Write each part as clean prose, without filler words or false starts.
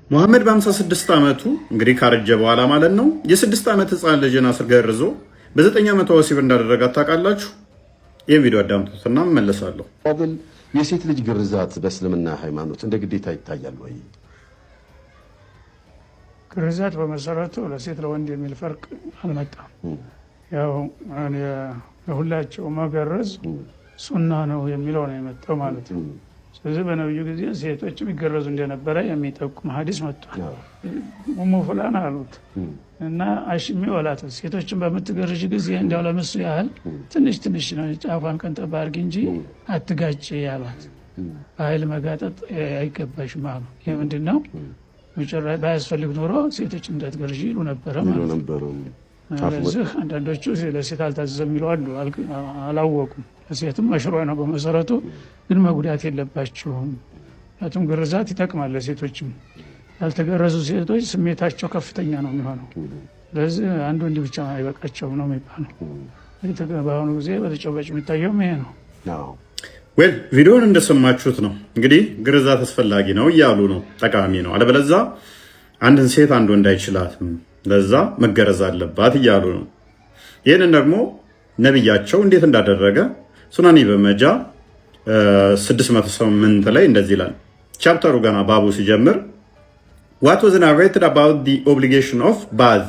ሙሐመድ በ56 ዓመቱ እንግዲህ ካረጀ በኋላ ማለት ነው የ6 ዓመት ህፃን ልጅን አስገርዞ በ9 ዓመቷ ወሲብ እንዳደረጋት ታውቃላችሁ? ይህን ቪዲዮ አዳምጡትና እመለሳለሁ። የሴት ልጅ ግርዛት በእስልምና ሃይማኖት እንደ ግዴታ ይታያል ወይ? ግርዛት በመሰረቱ ለሴት ለወንድ የሚል ፈርቅ አልመጣም። ያው ለሁላቸው መገረዝ ሱና ነው የሚለው ነው የመጣው ማለት ነው። ስለዚህ በነብዩ ጊዜ ሴቶች የሚገረዙ እንደነበረ የሚጠቁም ሐዲስ መጥቷል። ኡሙ ፉላን አሉት እና አሽሚ ወላት ሴቶችን በምትገርዥ ጊዜ እንዲያው ለምሱ ያህል ትንሽ ትንሽ ነው ጫፏን ቀንጠብ አድርጊ እንጂ አትጋጭ ያሏት። በኃይል መጋጠጥ አይገባሽም አሉ። ይህ ምንድን ነው? ባያስፈልግ ኖሮ ሴቶች እንዳትገርዥ ይሉ ነበረ ማለት ነው። ስለዚህ አንዳንዶቹ ለሴት አልታዘዘም የሚሉ አሉ፣ አላወቁም። ለሴትም መሽሮ ነው በመሰረቱ፣ ግን መጉዳት የለባችሁም። ምክንያቱም ግርዛት ይጠቅማል ለሴቶችም። ያልተገረዙ ሴቶች ስሜታቸው ከፍተኛ ነው የሚሆነው። ስለዚህ አንድ ወንድ ብቻ አይበቃቸውም ነው የሚባለው። በአሁኑ ጊዜ በተጨባጭ የሚታየውም ይሄ ነው። ዌል ቪዲዮውን እንደሰማችሁት ነው እንግዲህ ግርዛት አስፈላጊ ነው እያሉ ነው፣ ጠቃሚ ነው። አለበለዛ አንድን ሴት አንድ ወንድ አይችላትም፣ ለዛ መገረዝ አለባት እያሉ ነው። ይህንን ደግሞ ነቢያቸው እንዴት እንዳደረገ ሱናኒ በመጃ 608 ላይ እንደዚህ ይላል። ቻፕተሩ ገና ባቡ ሲጀምር what was narrated about the obligation of bath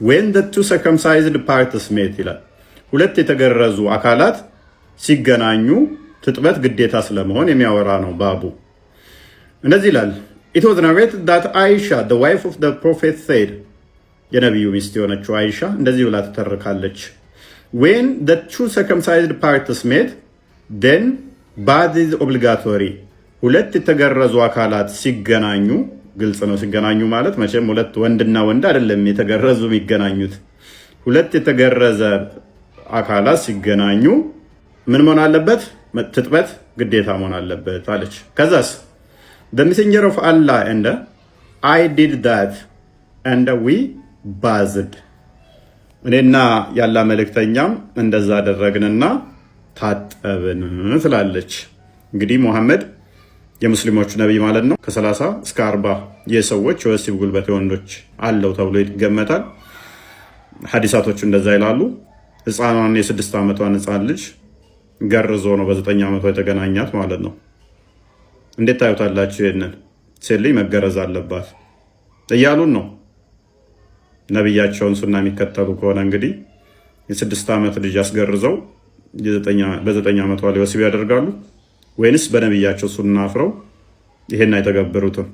when the two circumcised parties met ይላል። ሁለት የተገረዙ አካላት ሲገናኙ ትጥበት ግዴታ ስለመሆን የሚያወራ ነው ባቡ። እንደዚህ ይላል it was narrated that Aisha the wife of the prophet said የነቢዩ ሚስት የሆነችው አይሻ እንደዚህ ብላ ትተርካለች። when the two circumcised parties met then bath is obligatory ሁለት የተገረዙ አካላት ሲገናኙ፣ ግልጽ ነው ሲገናኙ ማለት መቼም ሁለት ወንድና ወንድ አይደለም የተገረዙ የሚገናኙት። ሁለት የተገረዘ አካላት ሲገናኙ ምን መሆን አለበት? ትጥበት ግዴታ መሆን አለበት አለች። ከዛስ the messenger of Allah and I did that and we bathed እኔና ያላ መልእክተኛም እንደዛ አደረግንና ታጠብን ትላለች። እንግዲህ ሙሐመድ የሙስሊሞቹ ነብይ ማለት ነው። ከ30 እስከ 40 የሰዎች የወሲብ ጉልበት የወንዶች አለው ተብሎ ይገመታል። ሐዲሳቶቹ እንደዛ ይላሉ። ህፃኗን የ6 ዓመቷን ህፃን ልጅ ገርዞ ነው በ9 ዓመቷ የተገናኛት ማለት ነው። እንዴት ታዩታላችሁ? ይሄንን ሴት ልጅ መገረዝ አለባት እያሉን ነው። ነብያቸውን ሱና የሚከተሉ ከሆነ እንግዲህ የ6 ዓመት ልጅ አስገርዘው በ9 ዓመቷ ላይ ወሲብ ያደርጋሉ ወይንስ በነብያቸው ሱና አፍረው ይሄን አይተገበሩትም?